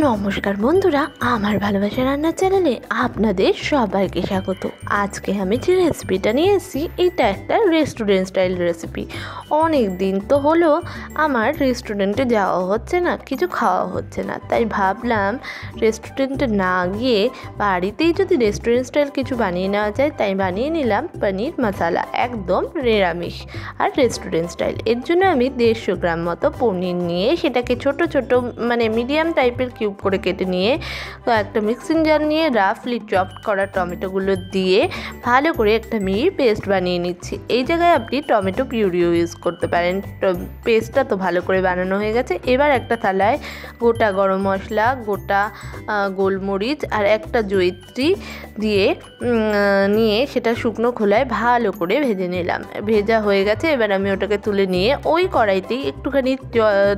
নমস্কার বন্ধুরা, আমার ভালোবাসা রান্নার চ্যানেলে আপনাদের সবাইকে স্বাগত। আজকে আমি যে রেসিপিটা নিয়ে এসেছি, এটা একটা রেস্টুরেন্ট স্টাইল রেসিপি। অনেক দিন তো হলো আমার রেস্টুরেন্টে যাওয়া হচ্ছে না, কিছু খাওয়া হচ্ছে না, তাই ভাবলাম রেস্টুরেন্টে না গিয়ে বাড়িতেই যদি রেস্টুরেন্ট স্টাইল কিছু বানিয়ে নেওয়া যায়। তাই বানিয়ে নিলাম পনির মশালা, একদম নিরামিষ আর রেস্টুরেন্ট স্টাইল। এর জন্য আমি 150 গ্রাম মতো পনির নিয়ে সেটাকে ছোট ছোট মিডিয়াম টাইপের কিউব করে কেটে নিয়ে একটা মিক্সিং জার নিয়ে রাফলি চপড করা টমেটোগুলো দিয়ে ভালো করে একটা মিহি পেস্ট বানিয়ে নিচ্ছি। এই জায়গায় আপনি টমেটো পিউরিও ইউজ করতে পারেন। পেস্টটা তো ভালো করে বানানো হয়ে গেছে। এবার একটা থালায় গোটা গরম মশলা, গোটা গোলমরিচ আর একটা জয়িত্রী দিয়ে নিয়ে সেটা শুকনো খোলায় ভালো করে ভেজে নিলাম। ভেজা হয়ে গেছে, এবার আমি ওটাকে তুলে নিয়ে ওই কড়াইতেই একটুখানি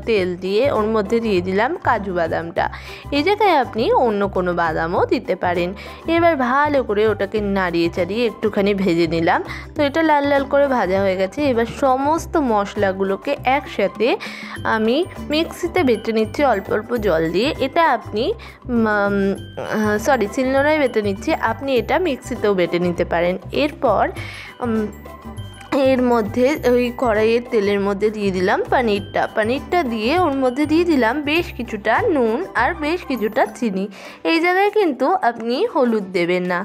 তেল দিয়ে ওর মধ্যে দিয়ে দিলাম কাজু বাদামটা। এই জায়গায় আপনি অন্য কোনো বাদামও দিতে পারেন। এবার ভালো করে ওটাকে নাড়িয়ে চাড়িয়ে একটুখানি ভেজে নিলাম। তো এটা লাল লাল করে ভাজা হয়ে গেছে। এবার সমস্ত মশলাগুলোকে একসাথে আমি মিক্সিতে বেটে নিচ্ছি অল্প অল্প জল দিয়ে। এটা আপনি শিলনোড়ায় বেটে নিচ্ছি, আপনি এটা মিক্সিতেও বেটে নিতে পারেন। এরপর এর মধ্যে ওই কড়াইয়ের তেলের মধ্যে দিয়ে দিলাম পনিরটা দিয়ে ওর মধ্যে দিয়ে দিলাম বেশ কিছুটা নুন আর বেশ কিছুটা চিনি। এই জায়গায় কিন্তু আপনি হলুদ দেবেন না।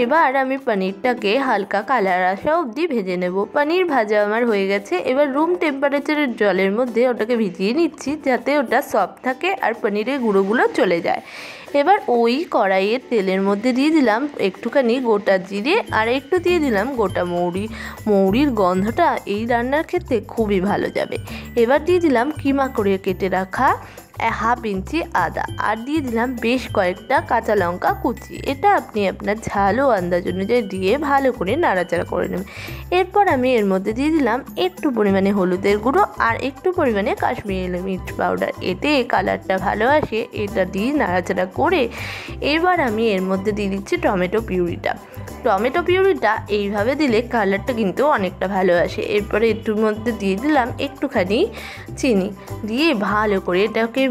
এবার আমি পনিরটাকে হালকা কালার আসা অবধি ভেজে নেব। পনির ভাজা আমার হয়ে গেছে। এবার রুম টেম্পারেচারের জলের মধ্যে ওটাকে ভিজিয়ে নিচ্ছি, যাতে ওটা সফট থাকে আর পনিরের গুঁড়োগুলো চলে যায়। এবার ওই কড়াইয়ের তেলের মধ্যে দিয়ে দিলাম একটুখানি গোটা জিরে আর একটু দিয়ে দিলাম গোটা মৌরির গন্ধটা এই রান্নার ক্ষেত্রে খুবই ভালো যাবে। এবার দিয়ে দিলাম কিমা করে কেটে রাখা 1/2 ইঞ্চি আদা আর দিয়ে দিলাম বেশ কয়েকটা কাঁচা লঙ্কা কুচি। এটা আপনি আপনার ঝাল ও আন্দাজ অনুযায়ী দিয়ে ভালো করে নাড়াচাড়া করে নেবেন। এরপর আমি এর মধ্যে দিয়ে দিলাম একটু পরিমাণে হলুদের গুঁড়ো আর একটু পরিমাণে কাশ্মীরি মির্চ পাউডার। এতে কালারটা ভালো আসে। এটা দিয়ে নাড়াচাড়া করে এবার আমি এর মধ্যে দিয়ে দিচ্ছি টমেটো পিউরিটা এইভাবে দিলে কালারটা কিন্তু অনেকটা ভালো আসে। এরপরে এটার মধ্যে দিয়ে দিলাম একটুখানি চিনি দিয়ে ভালো করে এটাকে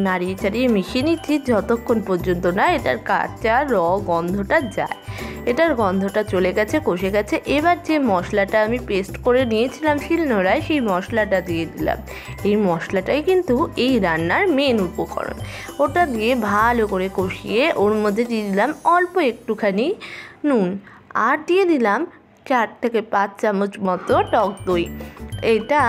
নাড়িয়ে চাড়িয়ে মিশিয়ে নিচ্ছি যতক্ষণ পর্যন্ত না এটার কাঁচা গন্ধটা যায়। এটার গন্ধটা চলে গেছে, কষে গেছে। এবার যে মশলাটা আমি পেস্ট করে নিয়েছিলাম শিলনোড়ায়, সেই মশলাটা দিয়ে দিলাম। এই মশলাটাই কিন্তু এই রান্নার মেন উপকরণ। ওটা দিয়ে ভালো করে কষিয়ে ওর মধ্যে দিয়ে দিলাম অল্প একটুখানি নুন আর দিয়ে দিলাম 4 থেকে 5 চামচ মতো টক দই। এটা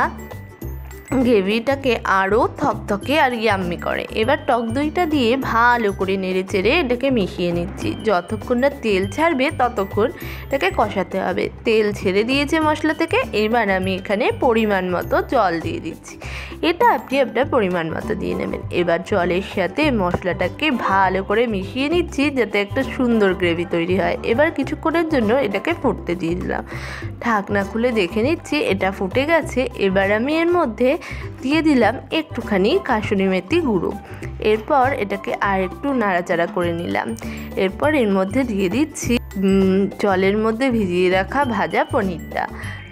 গ্রেভিটাকে আরও থকথকে আর ইয়াম্মি করে। এবার টক দইটা দিয়ে ভালো করে নেড়ে চেড়ে এটাকে মিশিয়ে নিচ্ছি। যতক্ষণ না তেল ছাড়বে ততক্ষণ এটাকে কষাতে হবে। তেল ছেড়ে দিয়েছে মশলা থেকে। এবার আমি এখানে পরিমাণ মতো জল দিয়ে দিচ্ছি। এটা আপনি আপনার পরিমাণ মতো দিয়ে নেবেন। এবার জলের সাথে মশলাটাকে ভালো করে মিশিয়ে নিচ্ছি যাতে একটা সুন্দর গ্রেভি তৈরি হয়। এবার কিছুক্ষণের জন্য এটাকে ফুটতে দিয়ে দিলাম। ঢাকনা খুলে দেখে নিচ্ছি এটা ফুটে গেছে। এবার আমি এর মধ্যে দিয়ে দিলাম একটুখানি কাসুরি মেথি গুঁড়ো। এরপর এটাকে আর একটু নাড়াচাড়া করে নিলাম। এরপর এর মধ্যে দিয়ে দিচ্ছি জলের মধ্যে ভিজিয়ে রাখা ভাজা পনিরটা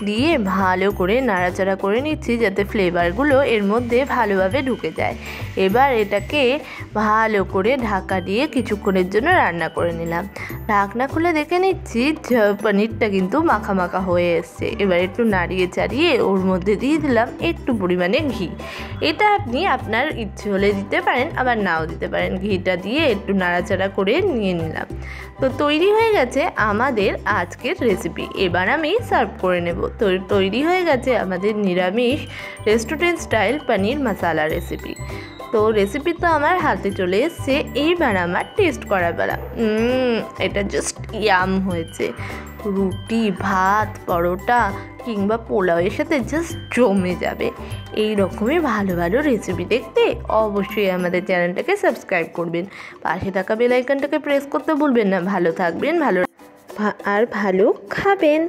দিয়ে ভালো করে নাড়াচাড়া করে নিচ্ছি যাতে ফ্লেভারগুলো এর মধ্যে ভালোভাবে ঢুকে যায়। এবার এটাকে ভালো করে ঢাকা দিয়ে কিছুক্ষণের জন্য রান্না করে নিলাম। ঢাকনা খুলে দেখে নিচ্ছি পনিরটা কিন্তু মাখা মাখা হয়ে এসছে। এবার একটু নাড়িয়ে চাড়িয়ে ওর মধ্যে দিয়ে দিলাম একটু পরিমাণে ঘি। এটা আপনি আপনার ইচ্ছে হলে দিতে পারেন, আবার নাও দিতে পারেন। ঘিটা দিয়ে একটু নাড়াচাড়া করে নিয়ে নিলাম। তো তৈরি হয়ে গেছে আমাদের আজকের রেসিপি। এবার আমি সার্ভ করে নেব। তো তৈরি হয়ে গেছে আমাদের নিরামিষ রেস্টুরেন্ট স্টাইল পনির মশালা রেসিপি। তো রেসিপি তো আমার হাতে চলে এসছে। এইবার আমার টেস্ট করা বেলা। এটা জাস্ট ইয়াম হয়েছে। রুটি, ভাত, পরোটা কিংবা পোলাওয়ের সাথে জাস্ট জমে যাবে। এই রকমই ভালো ভালো রেসিপি দেখতে অবশ্যই আমাদের চ্যানেলটাকে সাবস্ক্রাইব করবেন। পাশে থাকা বেল আইকনটাকে প্রেস করতে ভুলবেন না। ভালো থাকবেন, ভালো খাবেন।